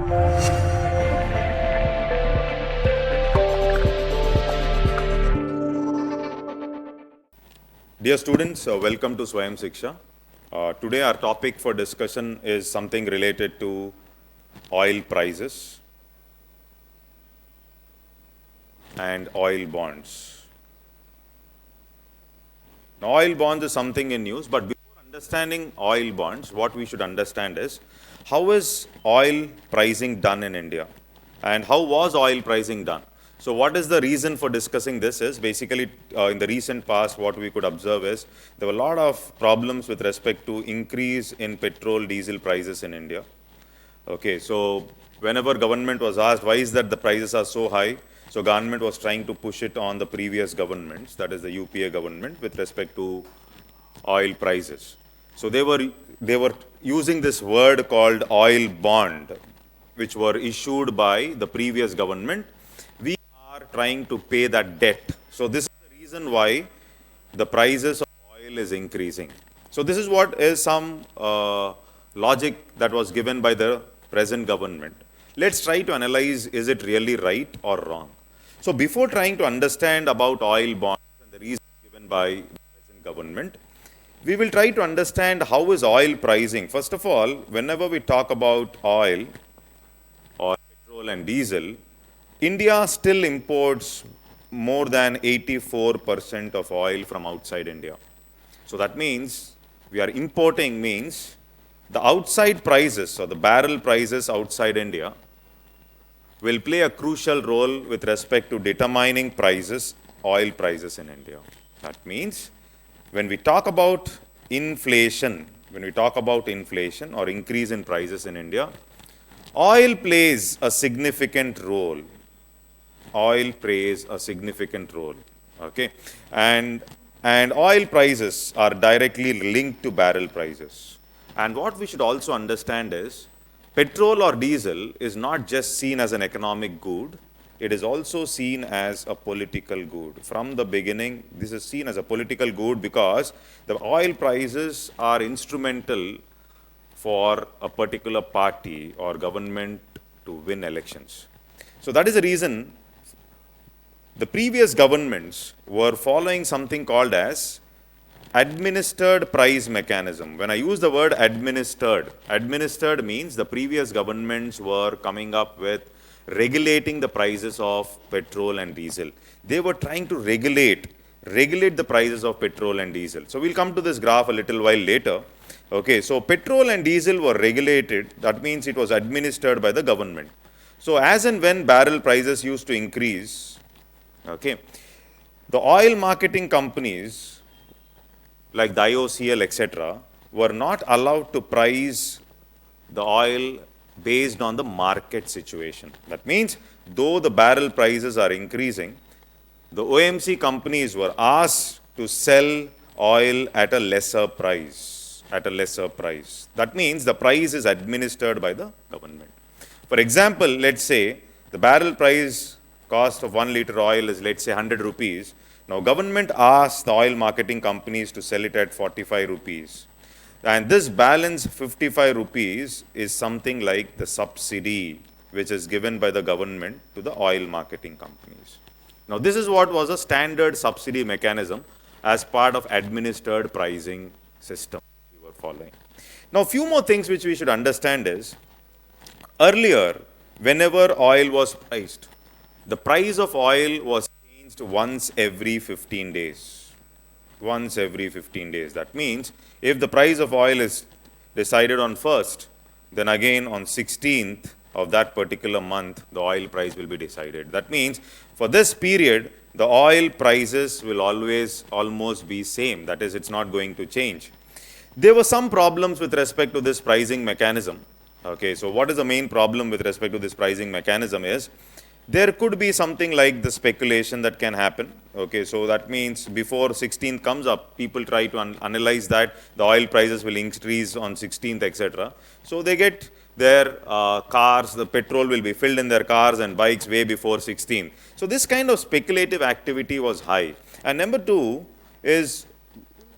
Dear students, welcome to Swayam Shikshaa. Today our topic for discussion is something related to oil prices and oil bonds. Now, oil bonds is something in news, but before understanding oil bonds, what we should understand is how is oil pricing done in India and how was oil pricing done? So what is the reason for discussing this is basically in the recent past what we could observe is there were a lot of problems with respect to increase in petrol diesel prices in India. Okay, so whenever government was asked why is that the prices are so high, so government was trying to push it on the previous governments, that is the UPA government with respect to oil prices. So they were using this word called oil bond, which were issued by the previous government. We are trying to pay that debt. So this is the reason why the prices of oil is increasing. So this is what is some logic that was given by the present government. Let's try to analyze, is it really right or wrong? So before trying to understand about oil bonds and the reasons given by the present government, we will try to understand how is oil pricing. First of all, whenever we talk about oil or petrol and diesel, India still imports more than 84% of oil from outside India. So that means we are importing means the outside prices or the barrel prices outside India will play a crucial role with respect to determining prices, oil prices in India. That means when we talk about inflation or increase in prices in India, oil plays a significant role. Oil plays a significant role, okay? And oil prices are directly linked to barrel prices. And what we should also understand is, petrol or diesel is not just seen as an economic good, it is also seen as a political good. From the beginning, this is seen as a political good because the oil prices are instrumental for a particular party or government to win elections. So that is the reason the previous governments were following something called as administered price mechanism. When I use the word administered means the previous governments were coming up with regulating the prices of petrol and diesel. They were trying to regulate the prices of petrol and diesel. So we'll come to this graph a little while later. Okay, so petrol and diesel were regulated, that means it was administered by the government. So as and when barrel prices used to increase, okay, the oil marketing companies like the IOCL, etc., were not allowed to price the oil based on the market situation. That means, though the barrel prices are increasing, the OMC companies were asked to sell oil at a lesser price. That means the price is administered by the government. For example, let's say the barrel price cost of 1 liter oil is, let's say, 100 rupees. Now, government asks the oil marketing companies to sell it at 45 rupees. And this balance 55 rupees is something like the subsidy which is given by the government to the oil marketing companies. Now, this is what was a standard subsidy mechanism as part of administered pricing system we were following. Now, a few more things which we should understand is, earlier, whenever oil was priced, the price of oil was changed once every 15 days. That means if the price of oil is decided on 1st, then again on 16th of that particular month, the oil price will be decided. That means for this period, the oil prices will almost be same. That is, it's not going to change. There were some problems with respect to this pricing mechanism. Okay, so what is the main problem with respect to this pricing mechanism is, there could be something like the speculation that can happen. Okay, so that means before 16th comes up, people try to analyze that the oil prices will increase on 16th, etc. So they get their cars, the petrol will be filled in their cars and bikes way before 16th. So this kind of speculative activity was high. And number two is,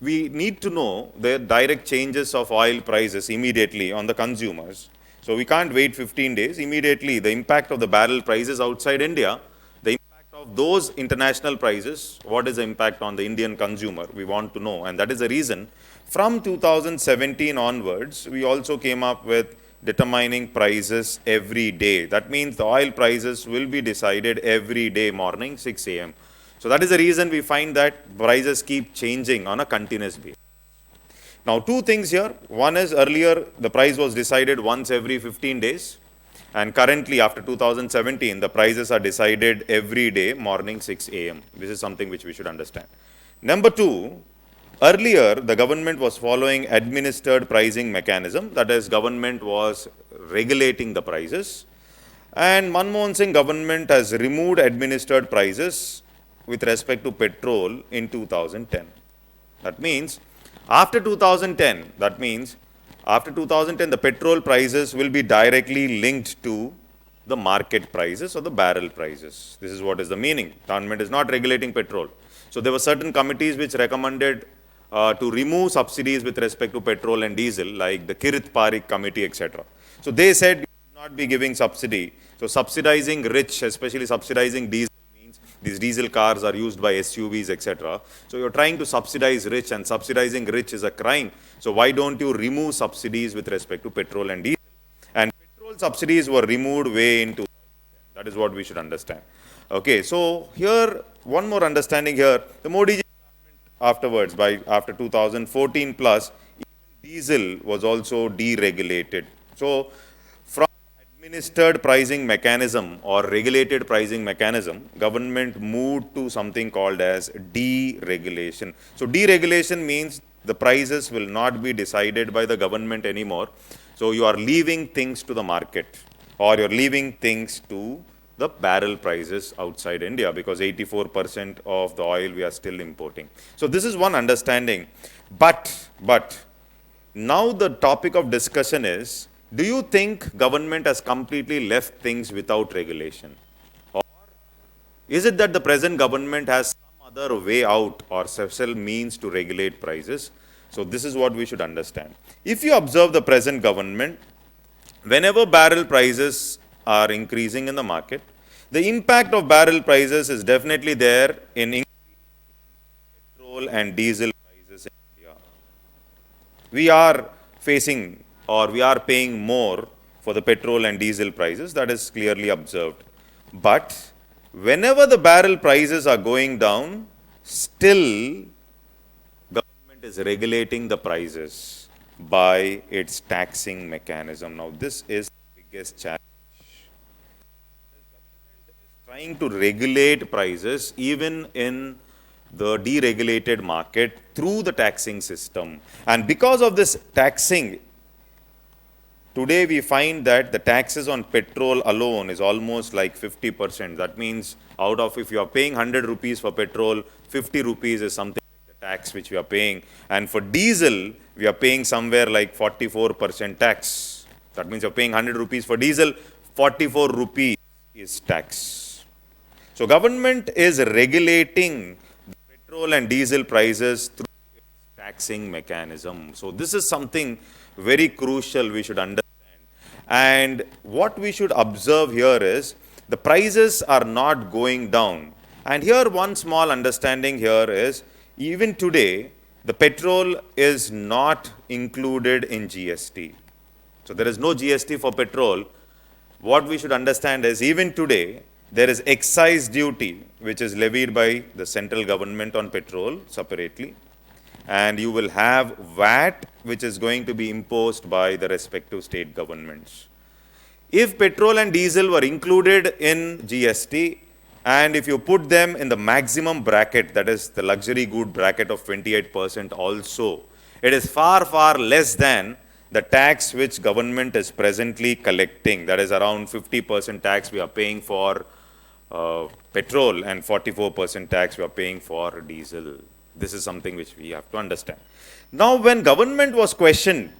we need to know the direct changes of oil prices immediately on the consumers. So we can't wait 15 days. Immediately, the impact of the barrel prices outside India, the impact of those international prices, what is the impact on the Indian consumer? We want to know. And that is the reason from 2017 onwards, we also came up with determining prices every day. That means the oil prices will be decided every day morning 6 a.m. So that is the reason we find that prices keep changing on a continuous basis. Now, two things here. One is earlier the price was decided once every 15 days, and currently after 2017 the prices are decided every day morning 6 a.m. This is something which we should understand. Number two, earlier the government was following administered pricing mechanism, that is government was regulating the prices, and Manmohan Singh government has removed administered prices with respect to petrol in 2010. That means after 2010, the petrol prices will be directly linked to the market prices or the barrel prices. This is what is the meaning. Government is not regulating petrol. So there were certain committees which recommended to remove subsidies with respect to petrol and diesel, like the Kirit Parikh committee, etc. So they said you should not be giving subsidy. So subsidizing rich, especially subsidizing diesel, these diesel cars are used by SUVs, etc. So you're trying to subsidize rich, and subsidizing rich is a crime. So why don't you remove subsidies with respect to petrol and diesel? And petrol subsidies were removed way into. That is what we should understand. Okay, so here, one more understanding here. The Modi ji afterwards, after 2014 plus, diesel was also deregulated. So from administered pricing mechanism or regulated pricing mechanism, government moved to something called as deregulation. So deregulation means the prices will not be decided by the government anymore. So you are leaving things to the market, or you're leaving things to the barrel prices outside India, because 84% of the oil we are still importing. So this is one understanding. But now the topic of discussion is, do you think government has completely left things without regulation? Or is it that the present government has some other way out or special means to regulate prices? So this is what we should understand. If you observe the present government, whenever barrel prices are increasing in the market, the impact of barrel prices is definitely there in increasing petrol and diesel prices in India. We are facing, or we are paying more for the petrol and diesel prices, that is clearly observed. But whenever the barrel prices are going down, still government is regulating the prices by its taxing mechanism. Now this is the biggest challenge. Government is trying to regulate prices even in the deregulated market through the taxing system. And because of this taxing, today we find that the taxes on petrol alone is almost like 50%. That means out of, if you are paying 100 rupees for petrol, 50 rupees is something like the tax which we are paying. And for diesel, we are paying somewhere like 44% tax. That means you're paying 100 rupees for diesel, 44 rupees is tax. So government is regulating the petrol and diesel prices through its taxing mechanism. So this is something very crucial we should understand. And what we should observe here is the prices are not going down. And here one small understanding here is, even today the petrol is not included in GST. So there is no GST for petrol. What we should understand is, even today there is excise duty which is levied by the central government on petrol separately, and you will have VAT which is going to be imposed by the respective state governments. If petrol and diesel were included in GST, and if you put them in the maximum bracket, that is the luxury good bracket of 28% also, it is far, far less than the tax which government is presently collecting. That is around 50% tax we are paying for petrol, and 44% tax we are paying for diesel. This is something which we have to understand. Now, when government was questioned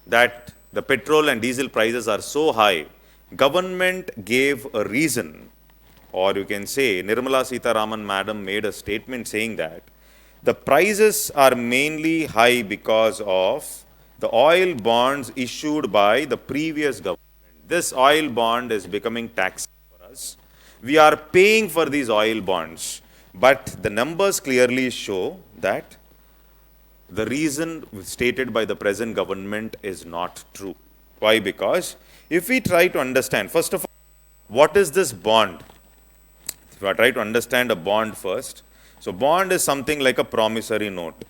that the petrol and diesel prices are so high, government gave a reason, or you can say Nirmala Sitharaman madam made a statement saying that the prices are mainly high because of the oil bonds issued by the previous government. This oil bond is becoming taxed for us. We are paying for these oil bonds, but the numbers clearly show that the reason stated by the present government is not true. Why? Because if we try to understand, first of all, what is this bond? If I try to understand a bond first, so bond is something like a promissory note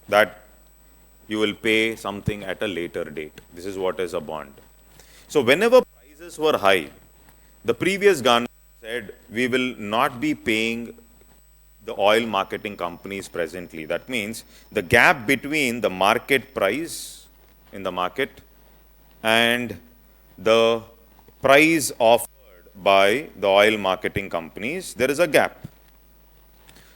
that you will pay something at a later date. This is what is a bond. So whenever prices were high, the previous government said we will not be paying the oil marketing companies presently. That means the gap between the market price in the market and the price offered by the oil marketing companies, there is a gap.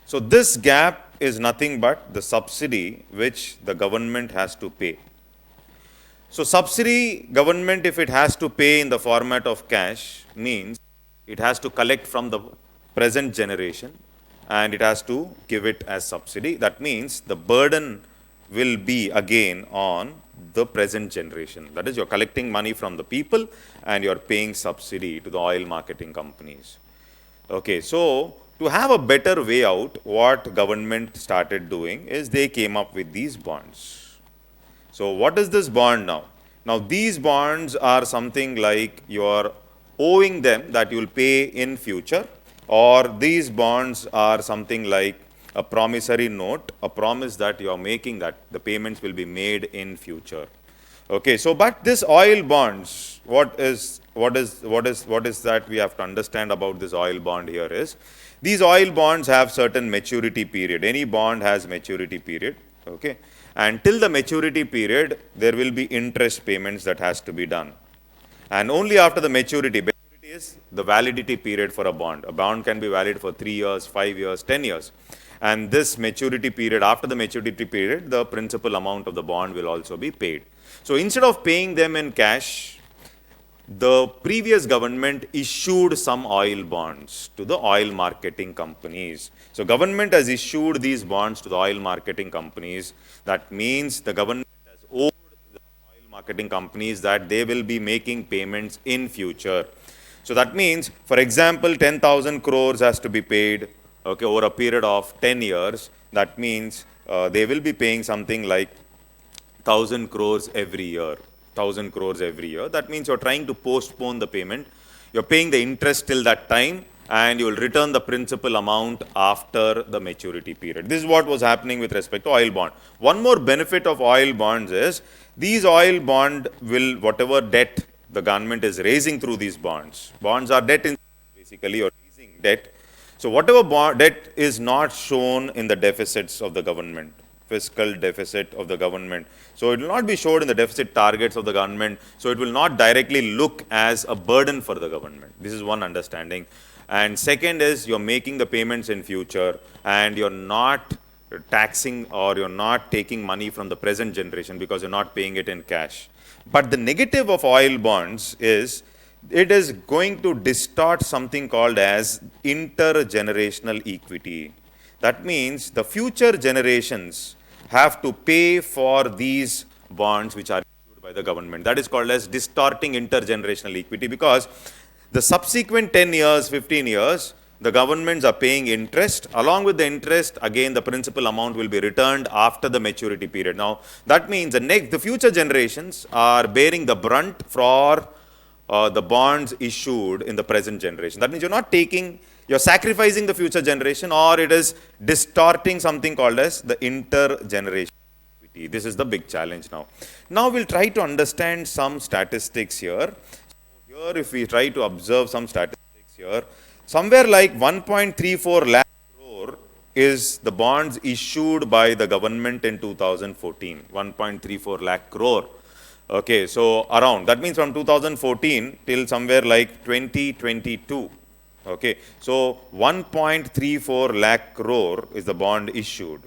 So this gap is nothing but the subsidy which the government has to pay. So subsidy government, if it has to pay in the format of cash, means it has to collect from the present generation and it has to give it as subsidy. That means the burden will be again on the present generation. That is, you're collecting money from the people and you're paying subsidy to the oil marketing companies. Okay, so to have a better way out, what government started doing is they came up with these bonds. So what is this bond now? Now these bonds are something like you're owing them that you'll pay in future, or these bonds are something like a promissory note, a promise that you're making that the payments will be made in future. Okay, so but this oil bonds, what is that we have to understand about this oil bond here is, these oil bonds have certain maturity period. Any bond has maturity period. Okay, and till the maturity period, there will be interest payments that has to be done. And only after the maturity is the validity period for a bond. A bond can be valid for 3 years, 5 years, 10 years. And this maturity period, after the maturity period, the principal amount of the bond will also be paid. So instead of paying them in cash, the previous government issued some oil bonds to the oil marketing companies. So government has issued these bonds to the oil marketing companies. That means the government has owed the oil marketing companies that they will be making payments in future. So that means, for example, 10,000 crores has to be paid, okay, over a period of 10 years. That means they will be paying something like 1,000 crores every year. 1,000 crores every year. That means you're trying to postpone the payment. You're paying the interest till that time and you will return the principal amount after the maturity period. This is what was happening with respect to oil bond. One more benefit of oil bonds is, these oil bond will, whatever debt the government is raising through these bonds. Bonds are debt instruments, basically, you're raising debt. So whatever debt is not shown in the deficits of the government, fiscal deficit of the government. So it will not be shown in the deficit targets of the government. So it will not directly look as a burden for the government. This is one understanding. And second is, you're making the payments in future and you're not taxing or you're not taking money from the present generation because you're not paying it in cash. But the negative of oil bonds is, it is going to distort something called as intergenerational equity. That means the future generations have to pay for these bonds which are issued by the government. That is called as distorting intergenerational equity, because the subsequent 10 years, 15 years, the governments are paying interest. Along with the interest, again, the principal amount will be returned after the maturity period. Now, that means the future generations are bearing the brunt for the bonds issued in the present generation. That means you're sacrificing the future generation, or it is distorting something called as the intergenerational equity. This is the big challenge now. Now we'll try to understand some statistics here. So here, if we try to observe some statistics here, somewhere like 1.34 lakh crore is the bonds issued by the government in 2014. 1.34 lakh crore. Okay, so around, that means from 2014 till somewhere like 2022. Okay, so 1.34 lakh crore is the bond issued.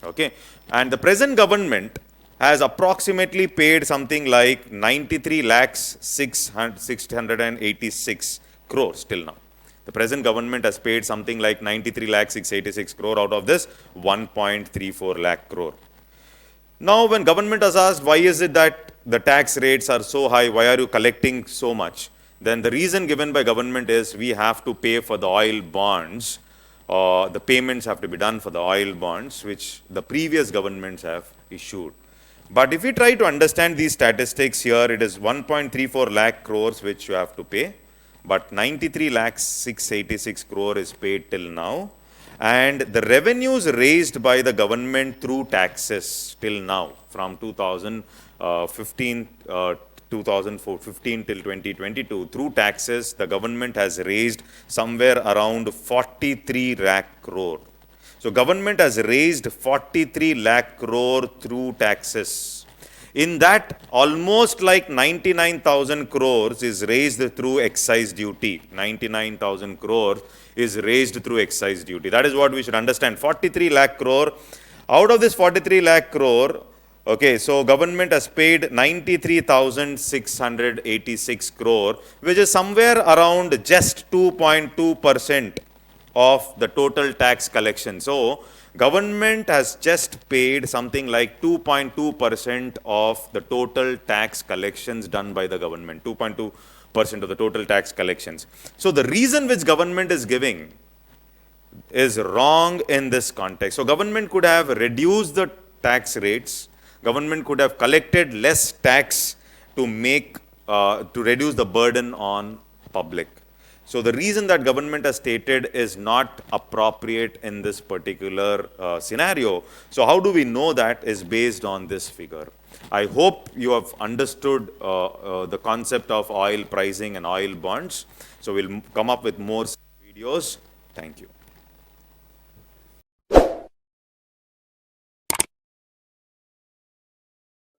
Okay, and the present government has approximately paid something like 93 lakhs 686 crores till now. The present government has paid something like 93 lakhs 686 crore out of this 1.34 lakh crore. Now, when government has asked, why is it that the tax rates are so high, why are you collecting so much? Then the reason given by government is we have to pay for the oil bonds, the payments have to be done for the oil bonds, which the previous governments have issued. But if we try to understand these statistics here, it is 1.34 lakh crores which you have to pay, but 93 lakhs 686 crore is paid till now. And the revenues raised by the government through taxes till now, from 2015 till 2022, through taxes, the government has raised somewhere around 43 lakh crore. So government has raised 43 lakh crore through taxes. In that, almost like 99,000 crores is raised through excise duty. 99,000 crore is raised through excise duty. That is what we should understand. 43 lakh crore. Out of this 43 lakh crore, okay, so government has paid 93,686 crore, which is somewhere around just 2.2% of the total tax collection. So government has just paid something like 2.2% of the total tax collections done by the government, 2.2% of the total tax collections. So the reason which government is giving is wrong in this context. So government could have reduced the tax rates, government could have collected less tax to make, to reduce the burden on public. So the reason that government has stated is not appropriate in this particular scenario. So how do we know that is based on this figure? I hope you have understood the concept of oil pricing and oil bonds. So we'll come up with more videos. Thank you.